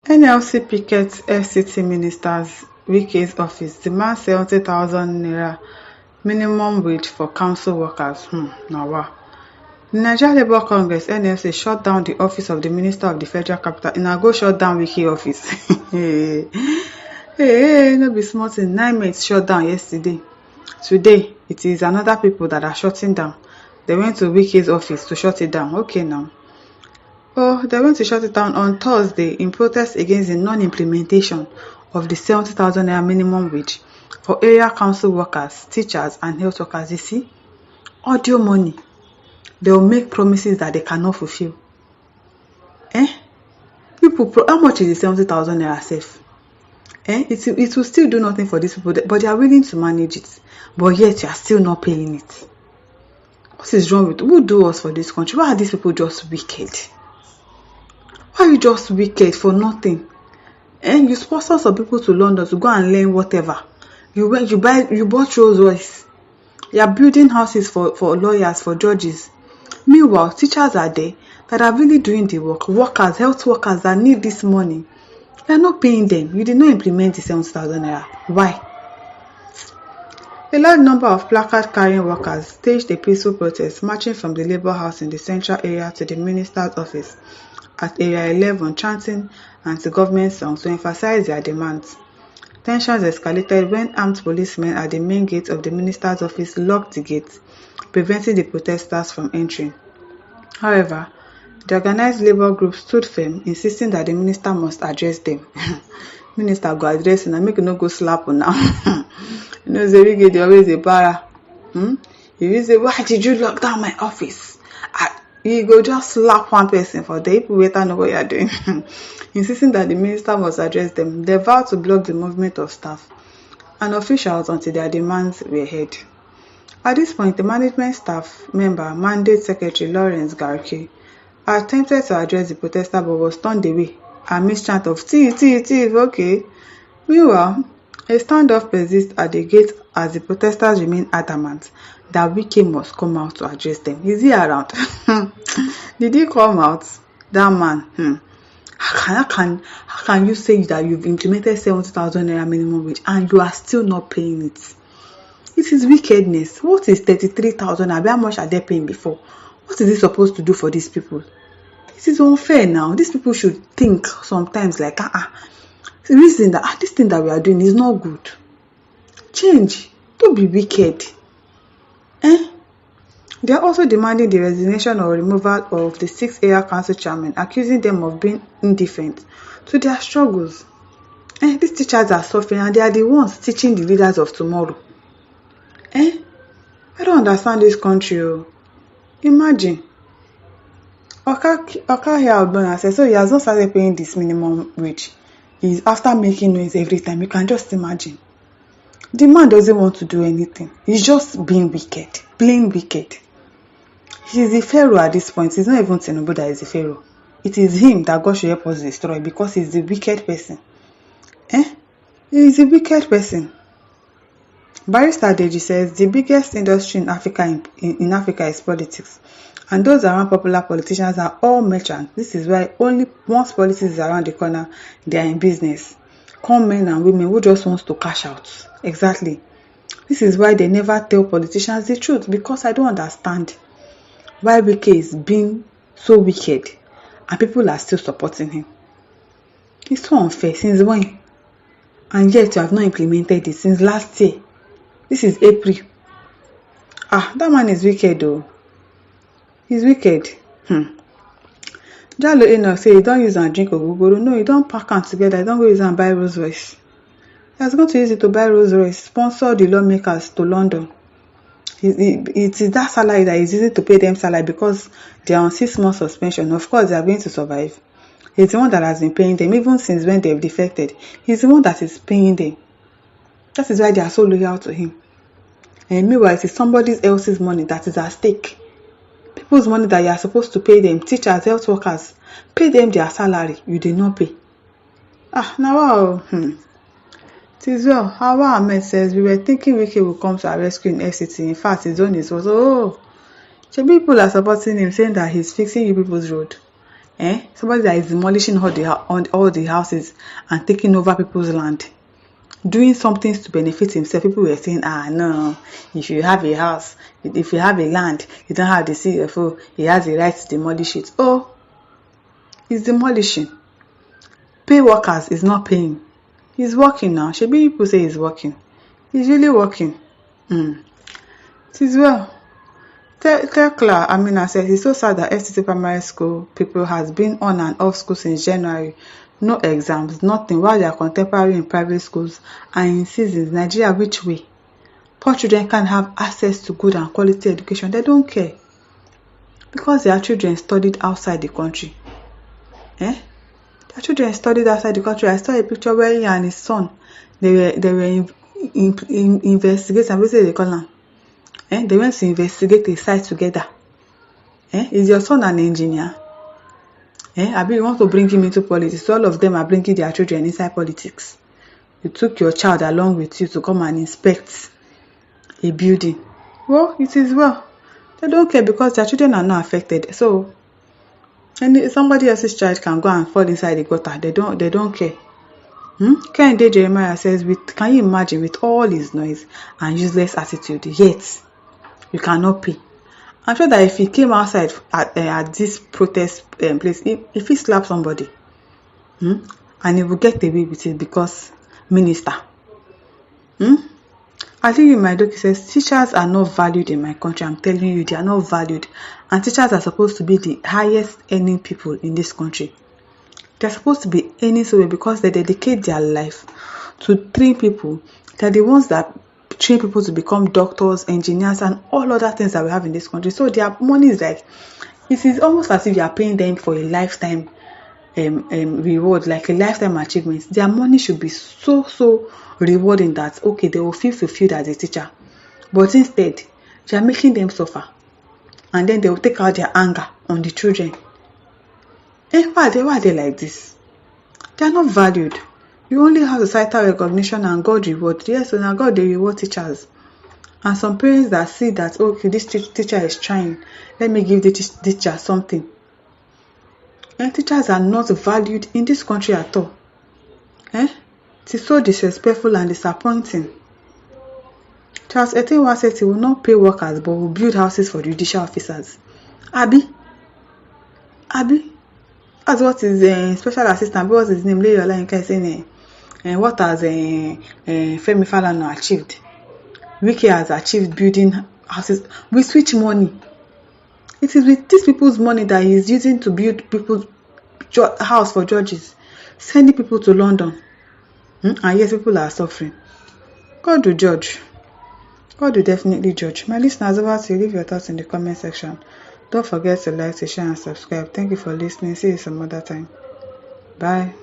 NLC pickets FCT Minister's Wike's office, demand 70,000 naira minimum wage for council workers. Now wow. The Nigeria Labour Congress NLC shut down the office of the Minister of the Federal Capital. Now go shut down Wike office. Hey, no be small thing. 9 mates shut down yesterday. Today, it is another people that are shutting down. They went to Wike's office to shut it down. Okay now. Oh, they went to shut it down on Thursday in protest against the non-implementation of the 70,000 naira minimum wage for area council workers, teachers, and health workers. You see, audio money. They will make promises that they cannot fulfill. People, how much is the 70,000 naira safe? It will still do nothing for these people, but they are willing to manage it. But yet, you are still not paying it. What is wrong with who do us for this country? Why are these people just wicked? Why are you just wicked for nothing? You sponsor some people to London to go and learn whatever. You bought Rolls Royce. You are building houses for lawyers, for judges. Meanwhile, teachers are there that are really doing the work. Workers, health workers that need this money. You are not paying them. You did not implement the 70,000 naira. Why? A large number of placard-carrying workers staged a peaceful protest, marching from the Labour House in the central area to the minister's office at Area 11, chanting anti-government songs to emphasize their demands. Tensions escalated when armed policemen at the main gate of the minister's office locked the gate, preventing the protesters from entering. However, the organized labor group stood firm, insisting that the minister must address them. Minister go address and make no go slap now. You know, they always a para. If you say, why did you lock down my office? You go just slap one person for the people who know what you are doing. Insisting that the minister must address them. They vowed to block the movement of staff and officials until their demands were heard. At this point, the management staff member, Mandate Secretary Lawrence Garki, attempted to address the protester but was turned away amidst chant of thief, okay. Meanwhile, a standoff persists at the gate as the protesters remain adamant that Wike must come out to address them. Is he around? Did he come out? That man. How can you say that you've implemented 70,000 naira minimum wage and you are still not paying it? It is wickedness. What is 33,000? How much are they paying before? What is it supposed to do for these people? It is unfair now. These people should think sometimes like, the reason that this thing that we are doing is not good. Change. Don't be wicked. They are also demanding the resignation or removal of the 6 area council chairmen, accusing them of being indifferent to their struggles. These teachers are suffering and they are the ones teaching the leaders of tomorrow. I don't understand this country. Imagine. Oka here Albana said, so he has not started paying this minimum wage. He's after making noise every time. You can just imagine. The man doesn't want to do anything. He's just being wicked. Plain wicked. He's a pharaoh at this point. It's not even Tinubu that is a pharaoh. It is him that God should help us destroy because he's the wicked person. He's a wicked person. Barrister Deji says the biggest industry in Africa is politics, and those around popular politicians are all merchants. This is why only once politics is around the corner, they are in business. Come men and women who just wants to cash out. Exactly. This is why they never tell politicians the truth, because I don't understand why Wike is being so wicked and people are still supporting him. It's so unfair. Since when? And yet you have not implemented it since last year. This is April. That man is wicked though. He's wicked. Jalo Enoch say you don't use and drink ogogoro. No, you don't pack them together. You don't go use and buy Rolls Royce. He was going to use it to buy Rolls Royce, sponsor the lawmakers to London. It is that salary that is using to pay them salary because they are on 6 months suspension. Of course, they are going to survive. He's the one that has been paying them, even since when they've defected. He's the one that is paying them. That is why they are so loyal to him. And meanwhile, it is somebody else's money that is at stake. People's money that you are supposed to pay them, teachers, health workers, pay them their salary. You did not pay. Now wow. It is well. Hawa Ahmed says, we were thinking Wike will come to our rescue in FCT. In fact, his own is also, people are supporting him, saying that he's fixing you people's road. Somebody that is demolishing all the houses and taking over people's land, doing something to benefit himself. People were saying, no, if you have a house, if you have a land, you don't have the CFO, he has the right to demolish it. Oh, he's demolishing. Pay workers is not paying. He's working now. Shebi people say he's working. He's really working. It is well. Tekla Amina says it's so sad that FCT primary school people has been on and off school since January. No exams, nothing, while they are contemporary in private schools and in seasons. Nigeria, which way? Poor children can have access to good and quality education. They don't care. Because their children studied outside the country. Their children studied outside the country. I saw a picture where he and his son, they were investigating, what they call them? They went to investigate a site together. Is your son an engineer? Abi, you want to bring him into politics? So all of them are bringing their children inside politics. You took your child along with you to come and inspect a building. Well, it is well. They don't care because their children are not affected. So, somebody else's child can go and fall inside the gutter. They don't care. Kehinde Jeremiah says, can you imagine with all his noise and useless attitude, yet you cannot pay? I'm sure that if he came outside at this protest place, if he slapped somebody, and he will get away with it because minister. I think in my doc it says teachers are not valued in my country. I'm telling you, they are not valued, and teachers are supposed to be the highest earning people in this country. They're supposed to be earning so well because they dedicate their life to train people. They're the ones that train people to become doctors, engineers, and all other things that we have in this country. So their money is like, it is almost as if you are paying them for a lifetime reward, like a lifetime achievement. Their money should be so rewarding that, okay, they will feel fulfilled as a teacher. But instead, they are making them suffer. And then they will take out their anger on the children. Why are they like this? They are not valued. You only have societal recognition and God reward. Yes, so now God they reward teachers. And some parents that see that, okay, this teacher is trying, let me give this teacher something. And teachers are not valued in this country at all. It is so disrespectful and disappointing. Charles Etenwa says he will not pay workers but will build houses for judicial officers. Abi? That's what his special assistant, what's his name, Leyola Inka is saying, what has Femi Falana achieved? Wike has achieved building houses with which money? It is with these people's money that he is using to build people's house for judges, sending people to London. And yes, people are suffering. God will judge. God will definitely judge. My listeners, over to you. Leave your thoughts in the comment section. Don't forget to like, to share, and subscribe. Thank you for listening. See you some other time. Bye.